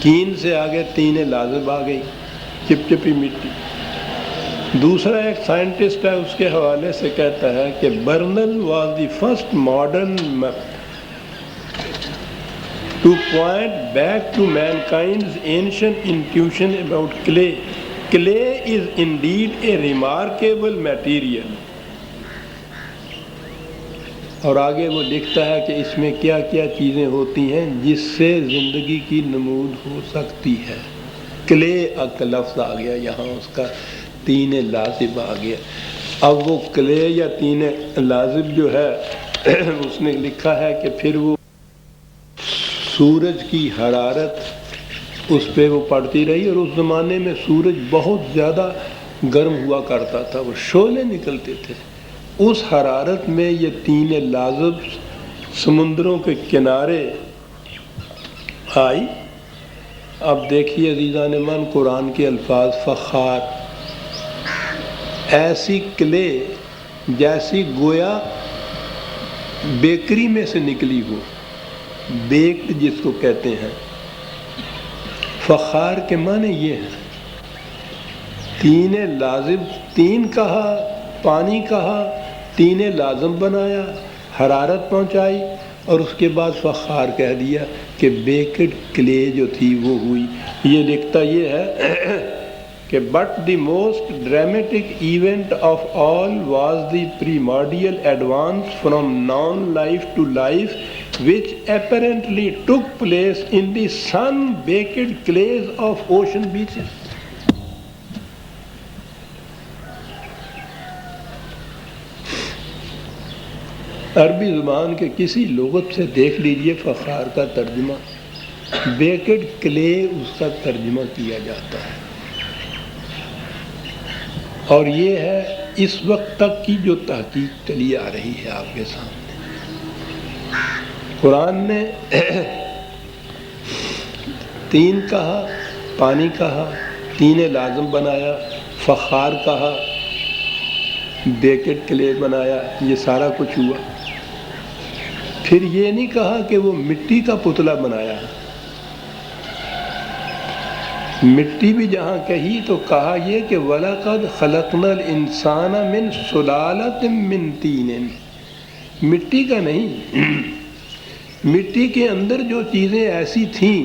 Can say آگے تین لازم آ گئی، چپچپی مٹی۔ دوسرا ایک سائنٹسٹ ہے، اس کے حوالے سے کہتا ہے کہ Bernal was the first modern to point back to mankind's ancient intuition about clay. Clay is indeed a remarkable material. اور آگے وہ لکھتا ہے کہ اس میں کیا کیا چیزیں ہوتی ہیں جس سے زندگی کی نمود ہو سکتی ہے۔ کلے کا لفظ آ گیا یہاں، اس کا تین لازم آ گیا۔ اب وہ کلے یا تین لازم جو ہے اس نے لکھا ہے کہ پھر وہ سورج کی حرارت اس پہ وہ پڑتی رہی، اور اس زمانے میں سورج بہت زیادہ گرم ہوا کرتا تھا، وہ شعلے نکلتے تھے۔ اس حرارت میں یہ تین لازم سمندروں کے کنارے آئی۔ اب دیکھیے عزیزان من قرآن کے الفاظ، فخار، ایسی کلے جیسی گویا بیکری میں سے نکلی ہو، بیکڈ جس کو کہتے ہیں۔ فخار کے معنی یہ ہے، تین لازم، تین کہا، پانی کہا، تین لازم بنایا، حرارت پہنچائی، اور اس کے بعد فخار کہہ دیا کہ بیکڈ کلے جو تھی وہ ہوئی۔ یہ لکھتا یہ ہے کہ but the most dramatic event of all was the primordial advance from non life to life which apparently took place in the sun-baked clays of ocean beaches. عربی زبان کے کسی لغت سے دیکھ لیجئے فخار کا ترجمہ، بیکڈ کلے اس کا ترجمہ کیا جاتا ہے۔ اور یہ ہے اس وقت تک کی جو تحقیق چلی آ رہی ہے آپ کے سامنے۔ قرآن نے تین کہا، پانی کہا، تین لازم بنایا، فخار کہا، بیکڈ کلے بنایا، یہ سارا کچھ ہوا۔ پھر یہ نہیں کہا کہ وہ مٹی کا پتلا بنایا، مٹی بھی جہاں کہی تو کہا یہ کہ وَلَقَدْ خَلَقْنَا الْإِنسَانَ مِنْ سُلَالَةٍ مِّن طِينٍ، مٹی کا نہیں، مٹی کے اندر جو چیزیں ایسی تھیں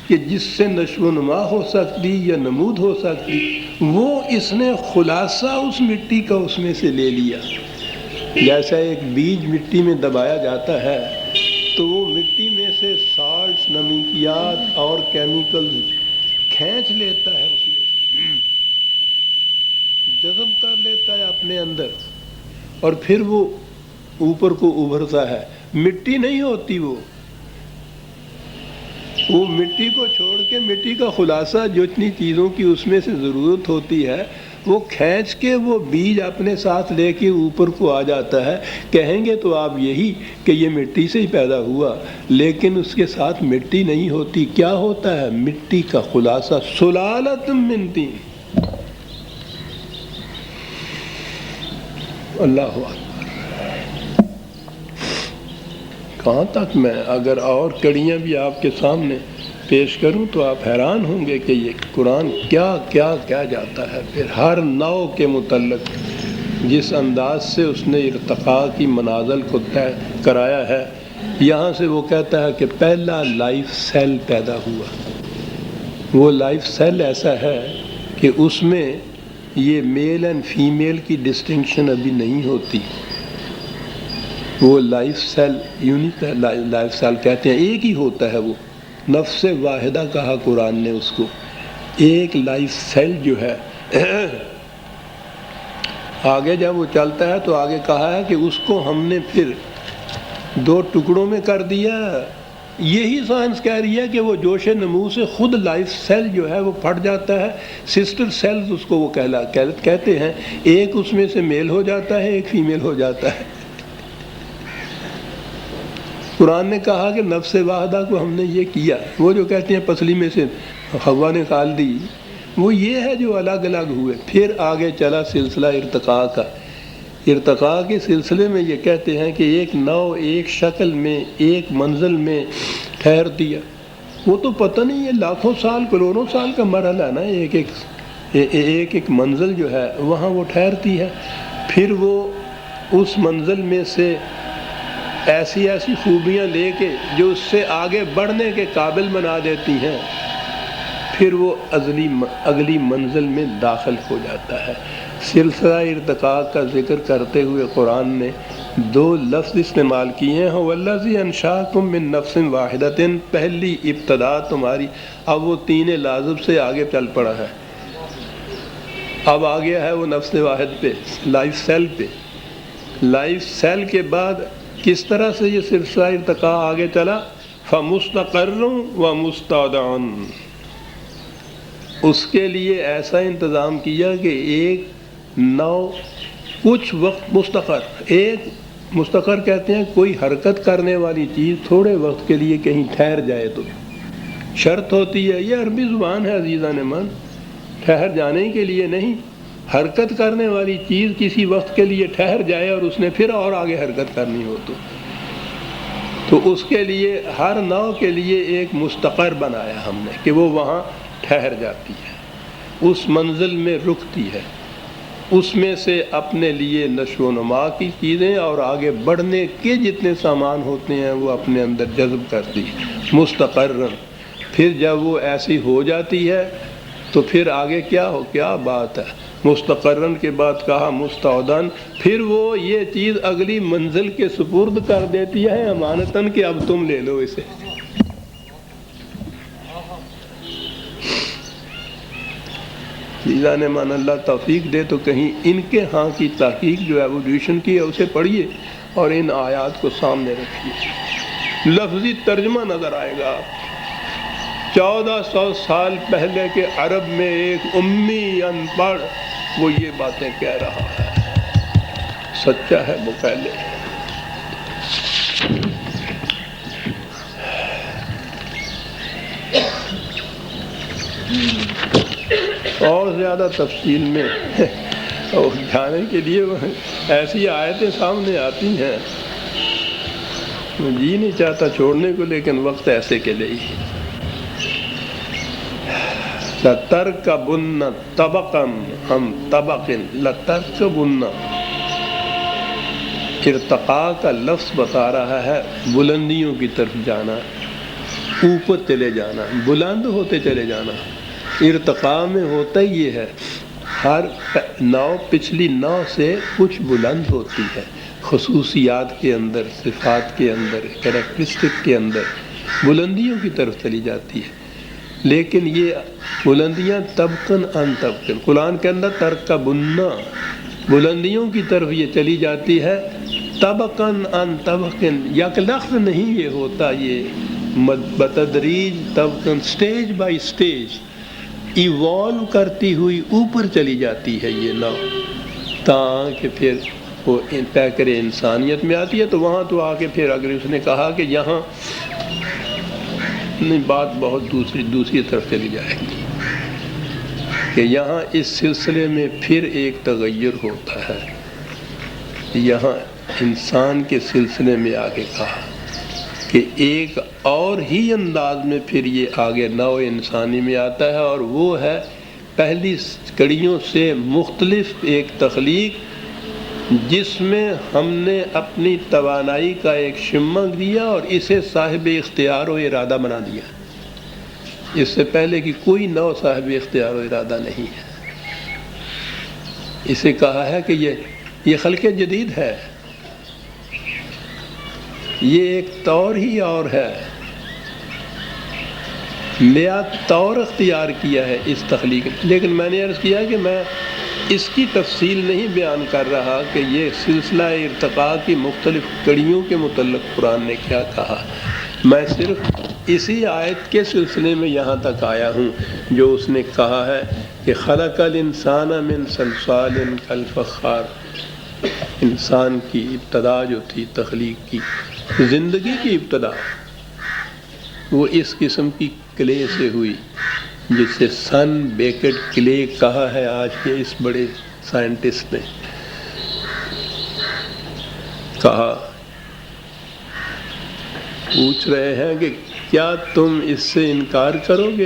کہ جس سے نشو و نما ہو سکتی یا نمود ہو سکتی، وہ اس نے خلاصہ اس مٹی کا اس میں سے لے لیا۔ جیسا ایک بیج مٹی میں دبایا جاتا ہے تو وہ مٹی میں سے سالٹس، نمکیات اور کیمیکلز کھینچ لیتا ہے، اس میں جذب کر لیتا ہے اپنے اندر، اور پھر وہ اوپر کو ابھرتا ہے۔ مٹی نہیں ہوتی وہ مٹی کو چھوڑ کے مٹی کا خلاصہ جتنی چیزوں کی اس میں سے ضرورت ہوتی ہے وہ کھینچ کے وہ بیج اپنے ساتھ لے کے اوپر کو آ جاتا ہے۔ کہیں گے تو آپ یہی کہ یہ مٹی سے ہی پیدا ہوا، لیکن اس کے ساتھ مٹی نہیں ہوتی۔ کیا ہوتا ہے؟ مٹی کا خلاصہ، سلالۃ من طین۔ اللہ اکبر۔ کہاں تک میں اگر اور کڑیاں بھی آپ کے سامنے پیش کروں تو آپ حیران ہوں گے کہ یہ قرآن کیا کیا کہہ جاتا ہے۔ پھر ہر نوع کے متعلق جس انداز سے اس نے ارتقاء کی منازل کو طے کرایا ہے، یہاں سے وہ کہتا ہے کہ پہلا لائف سیل پیدا ہوا۔ وہ لائف سیل ایسا ہے کہ اس میں یہ میل اینڈ فیمیل کی ڈسٹنکشن ابھی نہیں ہوتی۔ وہ life cell unique life cell کہتے ہیں، ایک ہی ہوتا ہے، وہ نفس واحدہ کہا قرآن نے اس کو۔ ایک لائف سیل جو ہے، آگے جب وہ چلتا ہے تو آگے کہا ہے کہ اس کو ہم نے پھر دو ٹکڑوں میں کر دیا۔ یہی سائنس کہہ رہی ہے کہ وہ جوش نمو سے خود لائف سیل جو ہے وہ پھٹ جاتا ہے، سسٹر سیلز اس کو وہ کہتے ہیں۔ ایک اس میں سے میل ہو جاتا ہے، ایک فیمیل ہو جاتا ہے۔ قرآن نے کہا کہ نفس واحدہ کو ہم نے یہ کیا۔ وہ جو کہتے ہیں پسلی میں سے حوا نے نکال دی، وہ یہ ہے جو الگ الگ ہوئے۔ پھر آگے چلا سلسلہ ارتقاء کا۔ ارتقاء کے سلسلے میں یہ کہتے ہیں کہ ایک نوع، ایک شکل میں، ایک منزل میں ٹھہر دیا، وہ تو پتہ نہیں یہ لاکھوں سال کروڑوں سال کا مرحلہ ہے نا، ایک منزل جو ہے وہاں وہ ٹھہرتی ہے، پھر وہ اس منزل میں سے ایسی خوبیاں لے کے جو اس سے آگے بڑھنے کے قابل بنا دیتی ہیں، پھر وہ اگلی منزل میں داخل ہو جاتا ہے۔ سلسلہ ارتقاء کا ذکر کرتے ہوئے قرآن نے 2 لفظ استعمال کیے ہیں، وَالَّذِي أَنشَأَكُم مِّن نَّفْسٍ وَاحِدَةٍ، پہلی ابتدا تمہاری۔ اب وہ 3 لازم سے آگے چل پڑا ہے، اب آ گیا ہے وہ نفس واحد پہ، لائف سیل پہ۔ لائف سیل کے بعد کس طرح سے یہ سلسلہ ارتقاء آگے چلا؟ فَمُسْتَقَرٌّ وَمُسْتَوْدَعٌ، اس کے لیے ایسا انتظام کیا کہ ایک نو کچھ وقت مستقر کہتے ہیں کوئی حرکت کرنے والی چیز تھوڑے وقت کے لیے کہیں ٹھہر جائے تو شرط ہوتی ہے، یہ عربی زبان ہے عزیزان من، ٹھہر جانے کے لیے نہیں، حرکت کرنے والی چیز کسی وقت کے لیے ٹھہر جائے اور اس نے پھر اور آگے حرکت کرنی ہو تو اس کے لیے ہر نو کے لیے ایک مستقر بنایا ہم نے کہ وہ وہاں ٹھہر جاتی ہے، اس منزل میں رکتی ہے، اس میں سے اپنے لیے نشو و نما کی چیزیں اور آگے بڑھنے کے جتنے سامان ہوتے ہیں وہ اپنے اندر جذب کرتی ہے مستقرن۔ پھر جب وہ ایسی ہو جاتی ہے تو پھر آگے کیا بات ہے، مستقرن کے بعد کہا مستعودن، پھر وہ یہ چیز اگلی منزل کے سپرد کر دیتی ہے امانتاً کہ اب تم لے لو اسے۔ جیزان مان اللہ توفیق دے تو کہیں ان کے ہاں کی تحقیق جو ایوولوشن کی ہے اسے پڑھیے اور ان آیات کو سامنے رکھیے، لفظی ترجمہ نظر آئے گا۔ 1400 سال پہلے کے عرب میں ایک امی ان پڑھ وہ یہ باتیں کہہ رہا ہے، سچا ہے وہ پہلے۔ اور زیادہ تفصیل میں جانے کے لیے ایسی آیتیں سامنے آتی ہیں، جی نہیں چاہتا چھوڑنے کو، لیکن وقت ایسے کے لیے ہی۔ لَتَرْكَبُنَّ طَبَقًا عَن طَبَقٍ، لَتَرْكَبُنَّ، ارتقاء کا لفظ بتا رہا ہے بلندیوں کی طرف جانا، اوپر چلے جانا، بلند ہوتے چلے جانا۔ ارتقاء میں ہوتا ہی یہ ہے، ہر نو پچھلی نو سے کچھ بلند ہوتی ہے، خصوصیات کے اندر، صفات کے اندر، کریکٹرسٹک کے اندر بلندیوں کی طرف چلی جاتی ہے۔ لیکن یہ بلندیاں طبقاً عن طبقاً، قرآن کے اندر ترکبن، بلندیوں کی طرف یہ چلی جاتی ہے، طبقاً عن طبقاً، یک لفظ نہیں یہ ہوتا، یہ بتدریج طبقاً، سٹیج بائی سٹیج ایوالو کرتی ہوئی اوپر چلی جاتی ہے یہ نو، تاکہ پھر وہ پیکر انسانیت میں آتی ہے۔ تو وہاں تو آ کے پھر اگر اس نے کہا کہ یہاں نہیں، بات بہت دوسری طرف چلی جائے گی کہ یہاں اس سلسلے میں پھر ایک تغیر ہوتا ہے، یہاں انسان کے سلسلے میں آگے کہا کہ ایک اور ہی انداز میں پھر یہ آگے نو انسانی میں آتا ہے، اور وہ ہے پہلی کڑیوں سے مختلف ایک تخلیق جس میں ہم نے اپنی توانائی کا ایک شمع دیا اور اسے صاحب اختیار و ارادہ بنا دیا۔ اس سے پہلے کی کوئی نو صاحب اختیار و ارادہ نہیں ہے۔ اسے کہا ہے کہ یہ خلق جدید ہے، یہ ایک طور ہی اور ہے، نیا طور اختیار کیا ہے اس تخلیق۔ لیکن میں نے عرض کیا کہ میں اس کی تفصیل نہیں بیان کر رہا کہ یہ سلسلہ ارتقاء کی مختلف کڑیوں کے متعلق قرآن نے کیا کہا، میں صرف اسی آیت کے سلسلے میں یہاں تک آیا ہوں جو اس نے کہا ہے کہ خلق الانسان من صلصال کالفخار، انسان کی ابتدا جو تھی تخلیق کی، زندگی کی ابتدا وہ اس قسم کی کلے سے ہوئی جسے سن بیکڈ کلے کہا ہے آج کے اس بڑے سائنٹسٹ نے کہا۔ پوچھ رہے ہیں کہ کیا تم اس سے انکار کرو گے؟